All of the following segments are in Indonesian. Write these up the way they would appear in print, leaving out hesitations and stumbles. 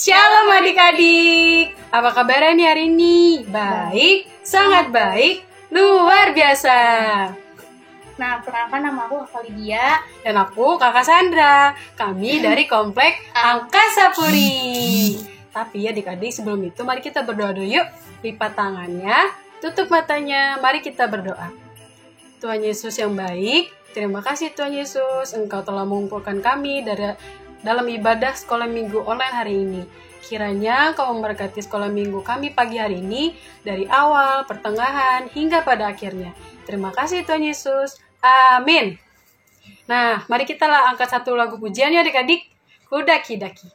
Shalom adik-adik, apa kabarnya nih hari ini? Baik, sangat baik, luar biasa. Nah, perkenalkan nama aku Kak Lydia. Dan aku Kakak Sandra, kami dari Komplek Angkasa Puri. Tapi adik-adik sebelum itu mari kita berdoa dulu yuk. Lipat tangannya, tutup matanya, mari kita berdoa. Tuhan Yesus yang baik, terima kasih Tuhan Yesus, Engkau telah mengumpulkan kami dalam ibadah sekolah minggu online hari ini. Kiranya Engkau memberkati sekolah minggu kami pagi hari ini dari awal, pertengahan, hingga pada akhirnya. Terima kasih Tuhan Yesus. Amin. Nah, mari kita angkat satu lagu pujian ya adik-adik. Kudaki-daki.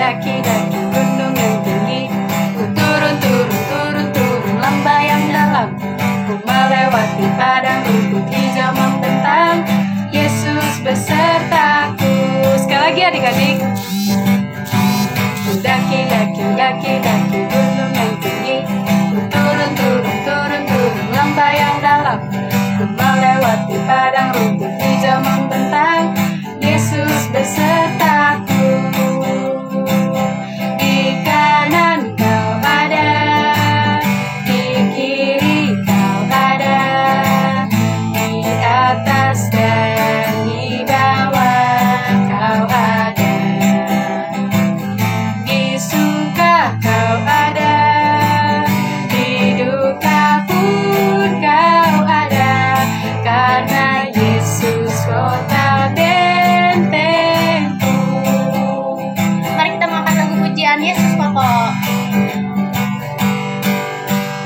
Daki-daki gunung yang tinggi, ku turun lembah yang dalam, ku melewati padang rumput hijau membentang, Yesus besertaku. Sekali lagi adik-adik. Daki-daki gunung yang tinggi, ku turun lembah yang dalam, ku melewati padang rumput hijau membentang, Yesus besertaku.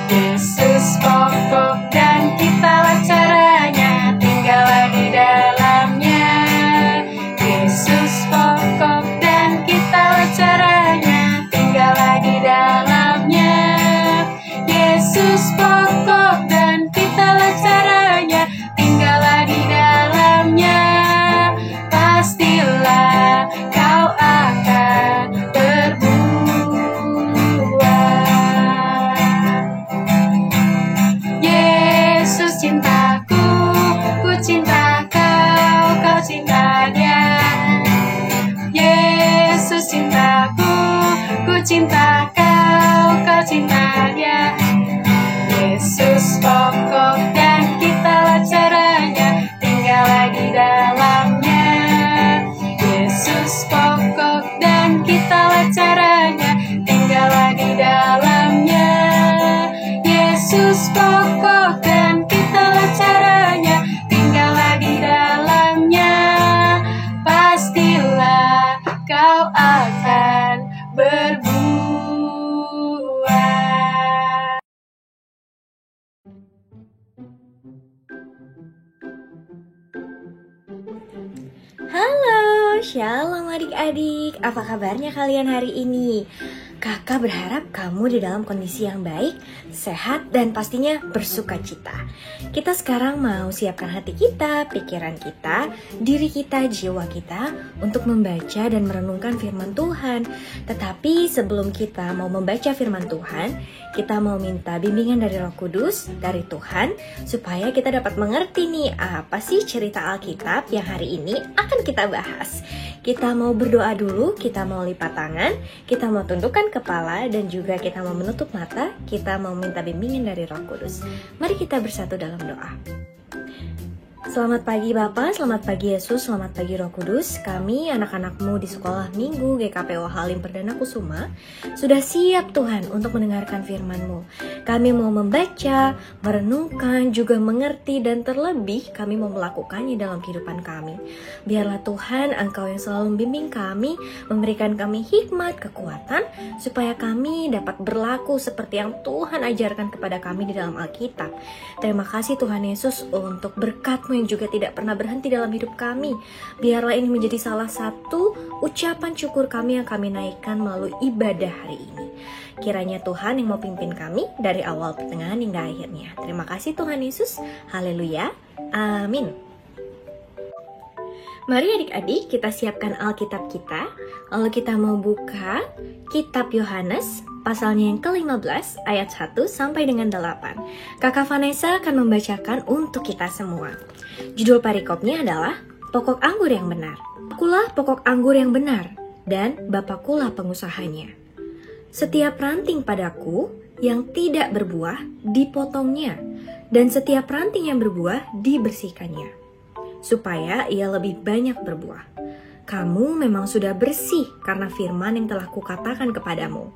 Yesus pokok dan kitalah caranya, tinggallah di dalamnya. Yesus pokok dan kitalah caranya, tinggallah di dalamnya. Yesus pokok dan kitalah caranya, tinggallah di dalamnya. Pastilah kau akan cintaku, ku cinta kau, kau cinta dia. Yesus cintaku, ku cinta kau, kau cinta dia. Yesus pokok dan kitalah caranya, tinggallah di dalamnya. Yesus pokok dan kitalah caranya, tinggallah di dalamnya. Yesus pokok dan kitalah caranya, tinggallah di dalamnya. Pastilah kau akan berbuah. Halo, shalom adik-adik. Apa kabarnya kalian hari ini? Kakak berharap kamu di dalam kondisi yang baik, sehat, dan pastinya bersuka cita. Kita sekarang mau siapkan hati kita, pikiran kita, diri kita, jiwa kita untuk membaca dan merenungkan firman Tuhan. Tetapi sebelum kita mau membaca firman Tuhan, kita mau minta bimbingan dari Roh Kudus, dari Tuhan, supaya kita dapat mengerti nih apa sih cerita Alkitab yang hari ini akan kita bahas. Kita mau berdoa dulu, kita mau lipat tangan, kita mau tundukkan kepala, dan juga kita mau menutup mata, kita mau minta bimbingan dari Roh Kudus. Mari kita bersatu dalam doa. Selamat pagi Bapak, selamat pagi Yesus, selamat pagi Roh Kudus. Kami anak-anakmu di sekolah minggu GKPO Halim Perdana Kusuma sudah siap Tuhan untuk mendengarkan firman-Mu. Kami mau membaca, merenungkan, juga mengerti, dan terlebih kami mau melakukannya dalam kehidupan kami. Biarlah Tuhan Engkau yang selalu membimbing kami, memberikan kami hikmat, kekuatan, supaya kami dapat berlaku seperti yang Tuhan ajarkan kepada kami di dalam Alkitab. Terima kasih Tuhan Yesus untuk berkat-Mu yang juga tidak pernah berhenti dalam hidup kami. Biarlah ini menjadi salah satu ucapan syukur kami yang kami naikkan melalui ibadah hari ini. Kiranya Tuhan yang mau pimpin kami dari awal, pertengahan, hingga akhirnya. Terima kasih Tuhan Yesus. Haleluya. Amin. Mari adik-adik kita siapkan Alkitab kita, lalu kita mau buka Kitab Yohanes pasalnya yang ke-15 ayat 1 sampai dengan 8. Kakak Vanessa akan membacakan untuk kita semua. Judul perikopnya adalah Pokok Anggur yang Benar. Akulah pokok anggur yang benar, dan Bapakulah pengusahanya. Setiap ranting padaku yang tidak berbuah dipotongnya, dan setiap ranting yang berbuah dibersihkannya, supaya ia lebih banyak berbuah. Kamu memang sudah bersih karena firman yang telah kukatakan kepadamu.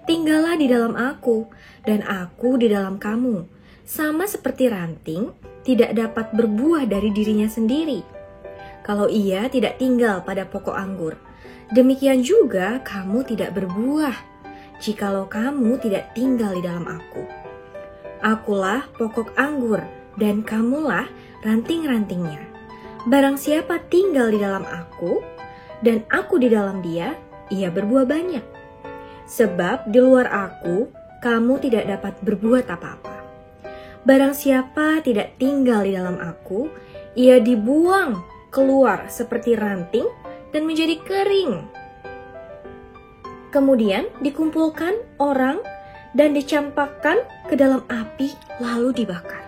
Tinggallah di dalam aku, dan aku di dalam kamu. Sama seperti ranting tidak dapat berbuah dari dirinya sendiri, kalau ia tidak tinggal pada pokok anggur. Demikian juga kamu tidak berbuah, jikalau kamu tidak tinggal di dalam aku. Akulah pokok anggur, dan kamulah ranting-rantingnya. Barang siapa tinggal di dalam aku, dan aku di dalam dia, ia berbuah banyak. Sebab di luar aku, kamu tidak dapat berbuat apa-apa. Barang siapa tidak tinggal di dalam aku, ia dibuang keluar seperti ranting dan menjadi kering. Kemudian dikumpulkan orang dan dicampakkan ke dalam api lalu dibakar.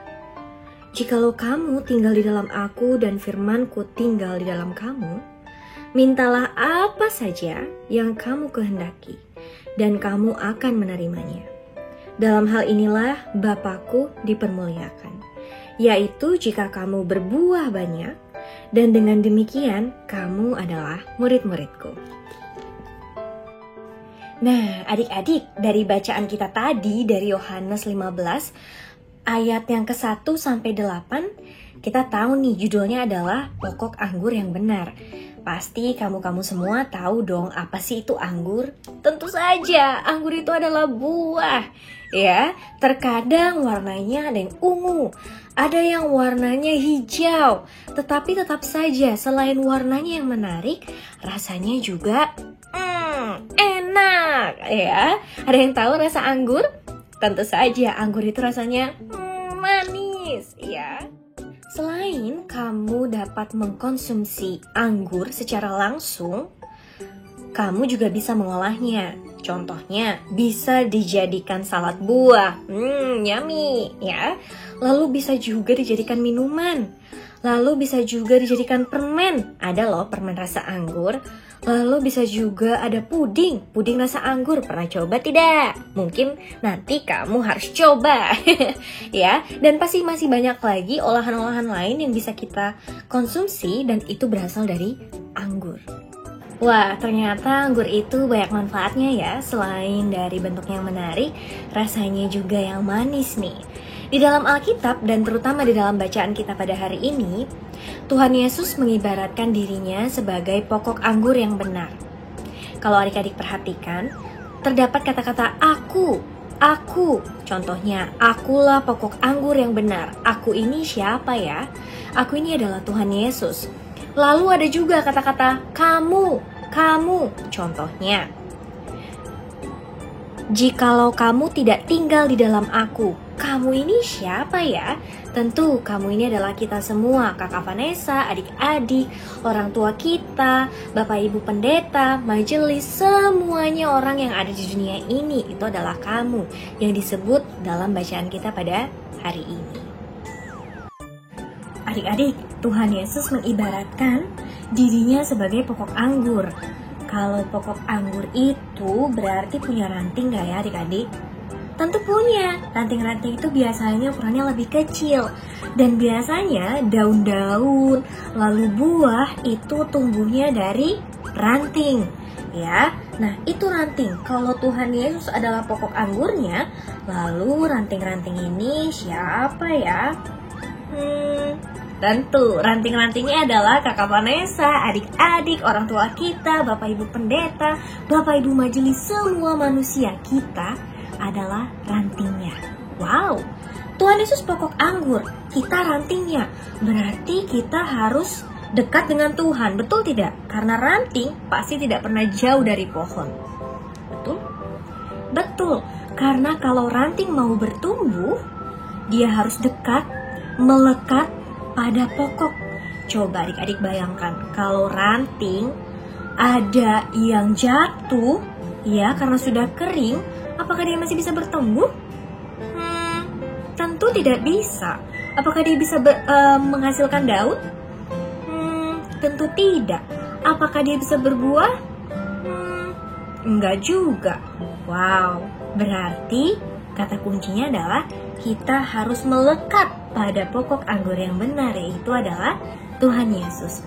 Jikalau kamu tinggal di dalam aku dan firmanku tinggal di dalam kamu, mintalah apa saja yang kamu kehendaki, dan kamu akan menerimanya. Dalam hal inilah Bapakku dipermuliakan, yaitu jika kamu berbuah banyak, dan dengan demikian kamu adalah murid-muridku. Nah, adik-adik, dari bacaan kita tadi dari Yohanes 15 ayat yang ke-1 sampai 8, kita tahu nih judulnya adalah Pokok Anggur yang Benar. Pasti kamu-kamu semua tahu dong apa sih itu anggur? Tentu saja, anggur itu adalah buah. Ya, terkadang warnanya ada yang ungu, ada yang warnanya hijau. Tetapi tetap saja selain warnanya yang menarik, rasanya juga enak. Ya, ada yang tahu rasa anggur? Tentu saja anggur itu rasanya manis, ya. Selain kamu dapat mengkonsumsi anggur secara langsung, kamu juga bisa mengolahnya. Contohnya, bisa dijadikan salad buah. Yummy, ya. Lalu bisa juga dijadikan minuman. Lalu bisa juga dijadikan permen. Ada loh permen rasa anggur. Lalu bisa juga ada puding rasa anggur. Pernah coba tidak? Mungkin nanti kamu harus coba. Ya, dan pasti masih banyak lagi olahan-olahan lain yang bisa kita konsumsi dan itu berasal dari anggur. Wah, ternyata anggur itu banyak manfaatnya ya. Selain dari bentuknya yang menarik, rasanya juga yang manis nih. Di dalam Alkitab dan terutama di dalam bacaan kita pada hari ini, Tuhan Yesus mengibaratkan dirinya sebagai pokok anggur yang benar. Kalau adik-adik perhatikan, terdapat kata-kata aku. Contohnya, akulah pokok anggur yang benar. Aku ini siapa ya? Aku ini adalah Tuhan Yesus. Lalu ada juga kata-kata kamu. Contohnya, jikalau kamu tidak tinggal di dalam aku, kamu ini siapa ya? Tentu kamu ini adalah kita semua, Kakak Vanessa, adik-adik, orang tua kita, Bapak Ibu pendeta, majelis, semuanya orang yang ada di dunia ini, itu adalah kamu yang disebut dalam bacaan kita pada hari ini. Adik-adik, Tuhan Yesus mengibaratkan dirinya sebagai pokok anggur. Kalau pokok anggur itu berarti punya ranting gak ya adik-adik? Tentu punya. Ranting-ranting itu biasanya ukurannya lebih kecil. Dan biasanya daun-daun, lalu buah itu tumbuhnya dari ranting. Ya, nah itu ranting. Kalau Tuhan Yesus adalah pokok anggurnya, lalu ranting-ranting ini siapa ya? Tentu, ranting-rantingnya adalah Kakak Vanessa, adik-adik, orang tua kita, Bapak Ibu pendeta, Bapak Ibu majelis, semua manusia kita adalah rantingnya. Wow, Tuhan Yesus pokok anggur, kita rantingnya. Berarti kita harus dekat dengan Tuhan, betul tidak? Karena ranting pasti tidak pernah jauh dari pohon. Betul? Betul, karena kalau ranting mau bertumbuh, dia harus dekat, melekat pada pokok. Coba adik-adik bayangkan, kalau ranting ada yang jatuh, ya karena sudah kering, apakah dia masih bisa bertumbuh? Tentu tidak bisa. Apakah dia bisa menghasilkan daun? Tentu tidak. Apakah dia bisa berbuah? Enggak juga. Wow, berarti kata kuncinya adalah kita harus melekat pada pokok anggur yang benar, yaitu adalah Tuhan Yesus.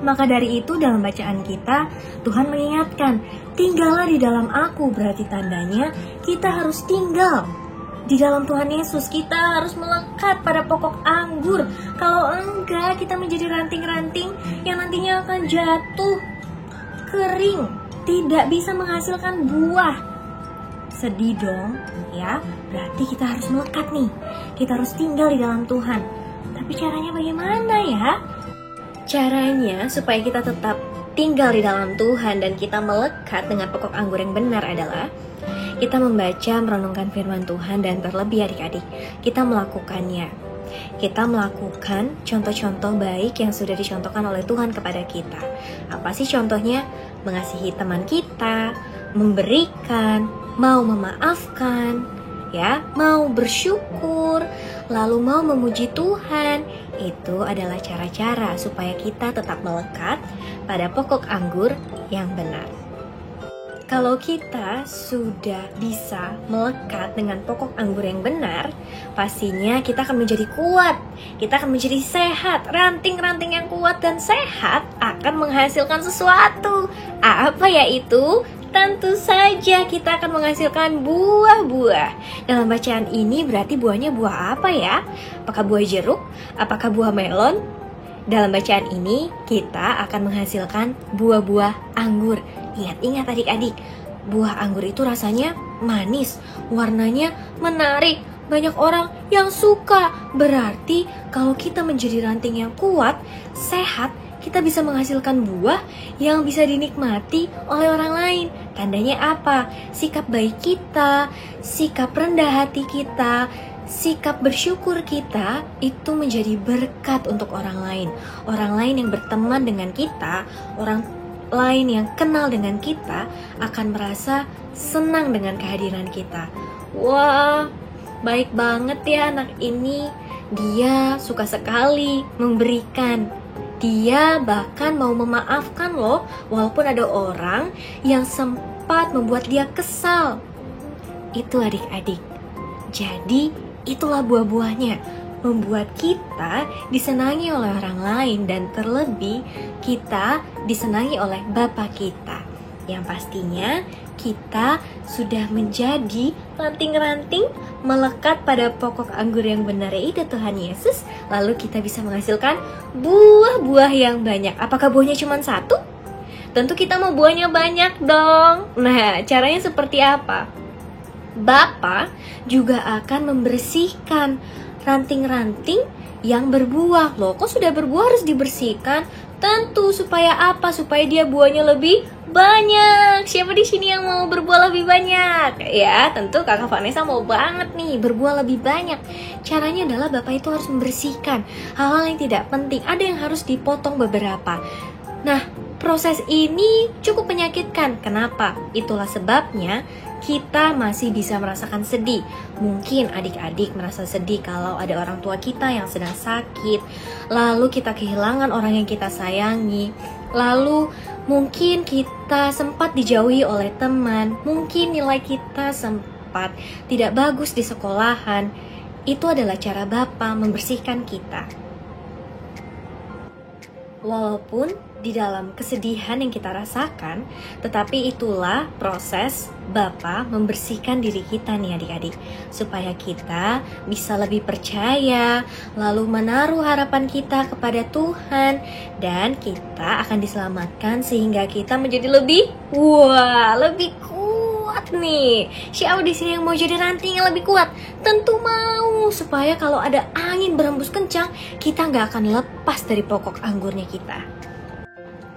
Maka dari itu dalam bacaan kita, Tuhan mengingatkan, tinggallah di dalam aku, berarti tandanya kita harus tinggal di dalam Tuhan Yesus. Kita harus melekat pada pokok anggur. Kalau enggak, kita menjadi ranting-ranting yang nantinya akan jatuh, kering, tidak bisa menghasilkan buah. Sedih dong, ya. Berarti kita harus melekat nih. Kita harus tinggal di dalam Tuhan. Tapi caranya bagaimana ya? Caranya supaya kita tetap tinggal di dalam Tuhan dan kita melekat dengan pokok anggur yang benar adalah kita membaca, merenungkan firman Tuhan, dan terlebih adik-adik, kita melakukannya. Kita melakukan contoh-contoh baik yang sudah dicontohkan oleh Tuhan kepada kita. Apa sih contohnya? Mengasihi teman kita, memberikan, mau memaafkan, ya, mau bersyukur, lalu mau memuji Tuhan. Itu adalah cara-cara supaya kita tetap melekat pada pokok anggur yang benar. Kalau kita sudah bisa melekat dengan pokok anggur yang benar, pastinya kita akan menjadi kuat, kita akan menjadi sehat. Ranting-ranting yang kuat dan sehat akan menghasilkan sesuatu. Apa ya itu? Tentu saja kita akan menghasilkan buah-buah. Dalam bacaan ini berarti buahnya buah apa ya? Apakah buah jeruk? Apakah buah melon? Dalam bacaan ini kita akan menghasilkan buah-buah anggur. Ingat-ingat adik-adik, buah anggur itu rasanya manis, warnanya menarik, banyak orang yang suka. Berarti kalau kita menjadi ranting yang kuat, sehat, kita bisa menghasilkan buah yang bisa dinikmati oleh orang lain. Tandanya apa? Sikap baik kita, sikap rendah hati kita, sikap bersyukur kita itu menjadi berkat untuk orang lain. Orang lain yang berteman dengan kita, orang lain yang kenal dengan kita akan merasa senang dengan kehadiran kita. Wah, baik banget ya anak ini. Dia suka sekali memberikan. Dia bahkan mau memaafkan loh, walaupun ada orang yang sempat membuat dia kesal. Itu adik-adik. Jadi itulah buah-buahnya, membuat kita disenangi oleh orang lain dan terlebih kita disenangi oleh Bapa kita. Yang pastinya kita sudah menjadi ranting-ranting melekat pada pokok anggur yang benar, yaitu Tuhan Yesus. Lalu kita bisa menghasilkan buah-buah yang banyak. Apakah buahnya cuma satu? Tentu kita mau buahnya banyak dong. Nah, caranya seperti apa? Bapa juga akan membersihkan ranting-ranting yang berbuah. Loh, kok sudah berbuah harus dibersihkan? Tentu supaya apa? Supaya dia buahnya lebih banyak. Siapa di sini yang mau berbuah lebih banyak? Ya, tentu Kakak Vanessa mau banget nih berbuah lebih banyak. Caranya adalah Bapak itu harus membersihkan hal-hal yang tidak penting. Ada yang harus dipotong beberapa. Nah, proses ini cukup menyakitkan. Kenapa? Itulah sebabnya kita masih bisa merasakan sedih. Mungkin adik-adik merasa sedih kalau ada orang tua kita yang sedang sakit, lalu kita kehilangan orang yang kita sayangi, lalu mungkin kita sempat dijauhi oleh teman, mungkin nilai kita sempat tidak bagus di sekolahan. Itu adalah cara Bapa membersihkan kita. Walaupun di dalam kesedihan yang kita rasakan, tetapi itulah proses Bapa membersihkan diri kita nih adik-adik, supaya kita bisa lebih percaya, lalu menaruh harapan kita kepada Tuhan, dan kita akan diselamatkan sehingga kita menjadi lebih kuat nih. Siapa di sini yang mau jadi ranting yang lebih kuat? Tentu mau, supaya kalau ada angin berembus kencang, kita nggak akan lepas dari pokok anggurnya kita.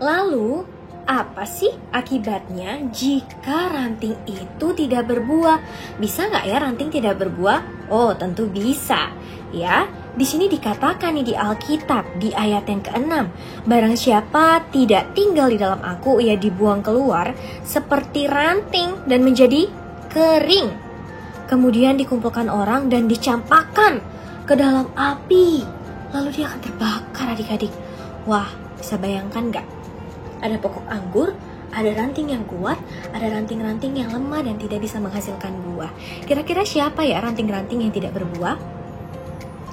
Lalu, apa sih akibatnya jika ranting itu tidak berbuah? Bisa nggak ya ranting tidak berbuah? Oh, tentu bisa. Ya, Di sini dikatakan nih di Alkitab di ayat yang ke-6, barang siapa tidak tinggal di dalam aku, ia dibuang keluar seperti ranting dan menjadi kering. Kemudian dikumpulkan orang dan dicampakkan ke dalam api, lalu dia akan terbakar adik-adik. Wah, bisa bayangkan gak? Ada pokok anggur, ada ranting yang kuat, ada ranting-ranting yang lemah dan tidak bisa menghasilkan buah. Kira-kira siapa ya ranting-ranting yang tidak berbuah?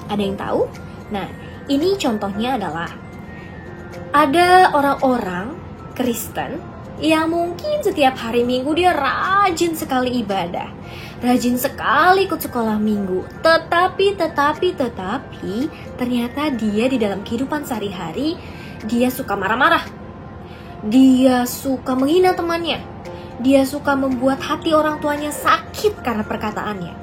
Ada yang tahu? Nah, ini contohnya adalah ada orang-orang Kristen yang mungkin setiap hari Minggu dia rajin sekali ibadah, rajin sekali ikut sekolah minggu. Tetapi ternyata dia di dalam kehidupan sehari-hari dia suka marah-marah. Dia suka menghina temannya. Dia suka membuat hati orang tuanya sakit karena perkataannya.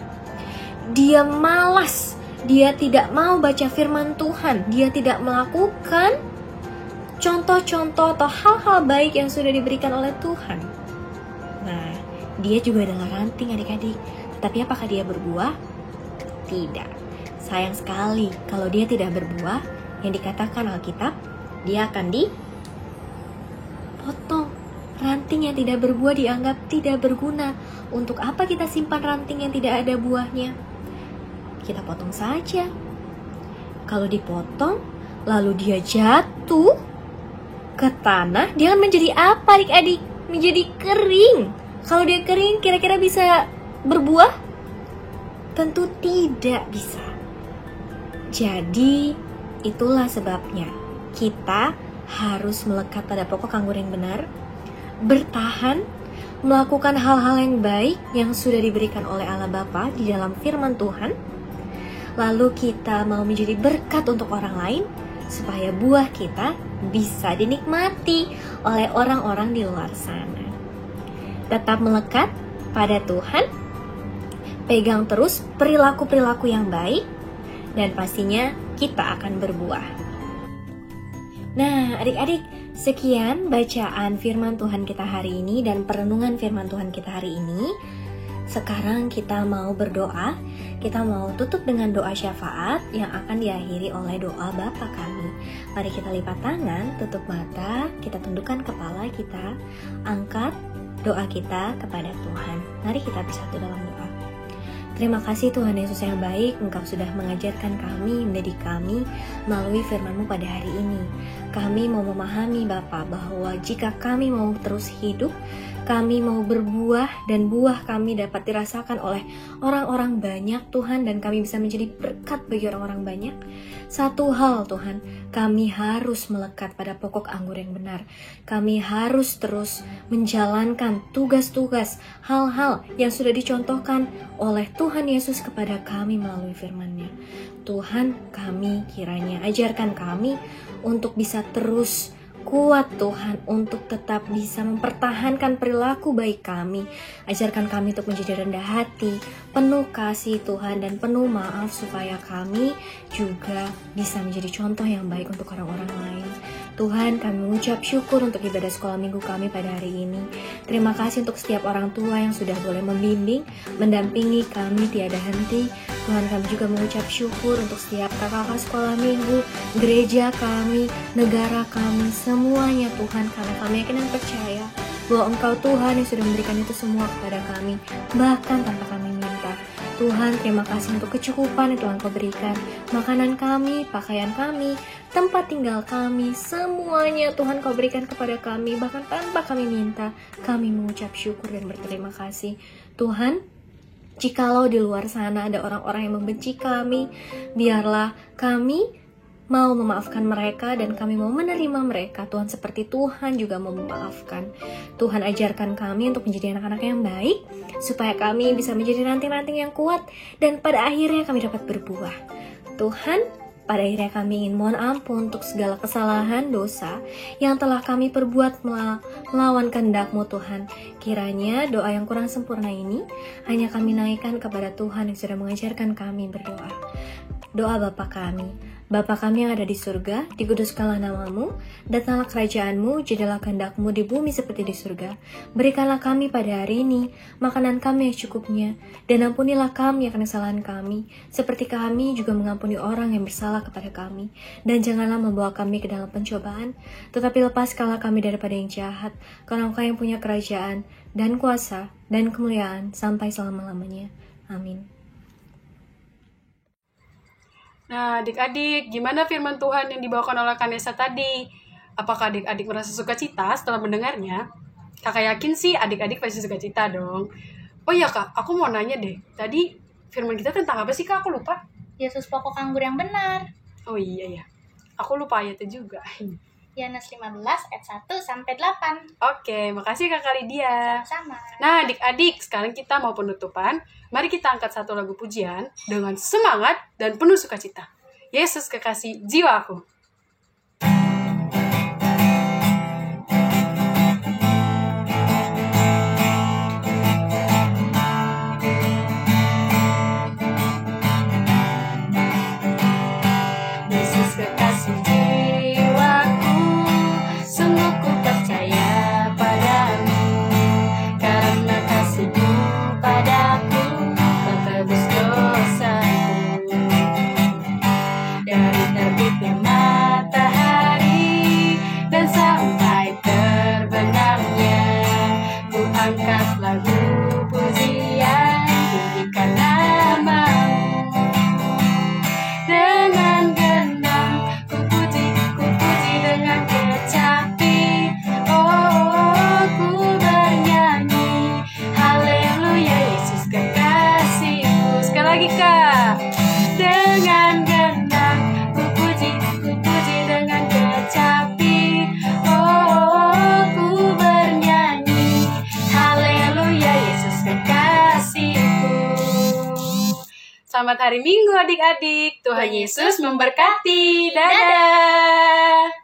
Dia malas. Dia tidak mau baca firman Tuhan. Dia tidak melakukan contoh-contoh atau hal-hal baik yang sudah diberikan oleh Tuhan. Nah, dia juga adalah ranting adik-adik. Tetapi apakah dia berbuah? Tidak. Sayang sekali kalau dia tidak berbuah, yang dikatakan Alkitab, dia akan dipotong. Ranting yang tidak berbuah dianggap tidak berguna. Untuk apa kita simpan ranting yang tidak ada buahnya? Kita potong saja. Kalau dipotong, lalu dia jatuh ke tanah, dia akan menjadi apa adik-adik? Menjadi kering. Kalau dia kering, kira-kira bisa berbuah? Tentu tidak bisa. Jadi, itulah sebabnya kita harus melekat pada pokok anggur yang benar, bertahan, melakukan hal-hal yang baik yang sudah diberikan oleh Allah Bapa di dalam firman Tuhan. Lalu kita mau menjadi berkat untuk orang lain, supaya buah kita bisa dinikmati oleh orang-orang di luar sana. Tetap melekat pada Tuhan, pegang terus perilaku-perilaku yang baik, dan pastinya kita akan berbuah. Nah, adik-adik, sekian bacaan firman Tuhan kita hari ini dan perenungan firman Tuhan kita hari ini. Sekarang kita mau berdoa. Kita mau tutup dengan doa syafaat yang akan diakhiri oleh doa Bapa kami. Mari kita lipat tangan, tutup mata, kita tundukkan kepala kita, angkat doa kita kepada Tuhan. Mari kita bersatu dalam doa. Terima kasih Tuhan Yesus yang baik, Engkau sudah mengajarkan kami, mendidik kami melalui firman-Mu pada hari ini. Kami mau memahami Bapa bahwa jika kami mau terus hidup, kami mau berbuah dan buah kami dapat dirasakan oleh orang-orang banyak Tuhan, dan kami bisa menjadi berkat bagi orang-orang banyak. Satu hal Tuhan, kami harus melekat pada pokok anggur yang benar. Kami harus terus menjalankan tugas-tugas, hal-hal yang sudah dicontohkan oleh Tuhan Yesus kepada kami melalui firman-Nya. Tuhan, kami kiranya ajarkan kami untuk bisa terus kuat Tuhan, untuk tetap bisa mempertahankan perilaku baik kami. Ajarkan kami untuk menjadi rendah hati, penuh kasih Tuhan, dan penuh maaf, supaya kami juga bisa menjadi contoh yang baik untuk orang-orang lain. Tuhan, kami mengucap syukur untuk ibadah sekolah minggu kami pada hari ini. Terima kasih untuk setiap orang tua yang sudah boleh membimbing, mendampingi kami tiada henti. Tuhan, kami juga mengucap syukur untuk setiap kakak-kakak sekolah minggu, gereja kami, negara kami, semuanya Tuhan, karena kami yakin dan percaya bahwa Engkau Tuhan yang sudah memberikan itu semua kepada kami, bahkan tanpa kami minta. Tuhan, terima kasih untuk kecukupan yang Tuhan Kau berikan, makanan kami, pakaian kami, tempat tinggal kami, semuanya Tuhan Kau berikan kepada kami, bahkan tanpa kami minta. Kami mengucap syukur dan berterima kasih. Tuhan, jikalau di luar sana ada orang-orang yang membenci kami, biarlah kami mau memaafkan mereka dan kami mau menerima mereka, Tuhan, seperti Tuhan juga mau memaafkan. Tuhan, ajarkan kami untuk menjadi anak-anak yang baik, supaya kami bisa menjadi ranting-ranting yang kuat, dan pada akhirnya kami dapat berbuah. Tuhan, pada akhirnya kami ingin mohon ampun untuk segala kesalahan, dosa yang telah kami perbuat melawan kehendak-Mu Tuhan. Kiranya doa yang kurang sempurna ini hanya kami naikkan kepada Tuhan yang sudah mengajarkan kami berdoa. Doa Bapa kami, Bapa kami yang ada di surga, dikuduskanlah namamu, datanglah kerajaanmu, jadilah kehendakmu di bumi seperti di surga. Berikanlah kami pada hari ini makanan kami yang cukupnya, dan ampunilah kami akan kesalahan kami, seperti kami juga mengampuni orang yang bersalah kepada kami. Dan janganlah membawa kami ke dalam pencobaan, tetapi lepaskanlah kami daripada yang jahat, karena Engkau yang punya kerajaan, dan kuasa, dan kemuliaan, sampai selama-lamanya. Amin. Nah, adik-adik, gimana firman Tuhan yang dibawakan oleh Kanesa tadi? Apakah adik-adik merasa sukacita setelah mendengarnya? Kakak yakin sih adik-adik pasti sukacita dong. Oh iya Kak, aku mau nanya deh. Tadi firman kita tentang apa sih Kak? Aku lupa. Yesus pokok anggur yang benar. Oh iya ya. Aku lupa ayatnya juga. Yohanes 15 ayat 1 sampai 8. Oke, makasih Kakak Lydia. Sama. Nah, adik-adik, sekarang kita mau penutupan. Mari kita angkat satu lagu pujian dengan semangat dan penuh sukacita. Yesus kekasih jiwaku. Yesus kekasih jiwaku, sungguh ku percaya padamu, karena kasih-Mu padaku telah tebus dosaku. Dari terbitnya matahari dan sampai terbenamnya, ku angkat lagu pujian, tinggikan nama-Mu. Dengan genang ku puji dengan kecapi. Oh, ku bernyanyi haleluya, Yesus kekasihku. Sekali lagi Kak. Dengan genang ku puji dengan kecapi. Oh, ku bernyanyi haleluya, Yesus kekasihku. Selamat hari Minggu adik-adik. Tuhan Yesus memberkati. Dadah.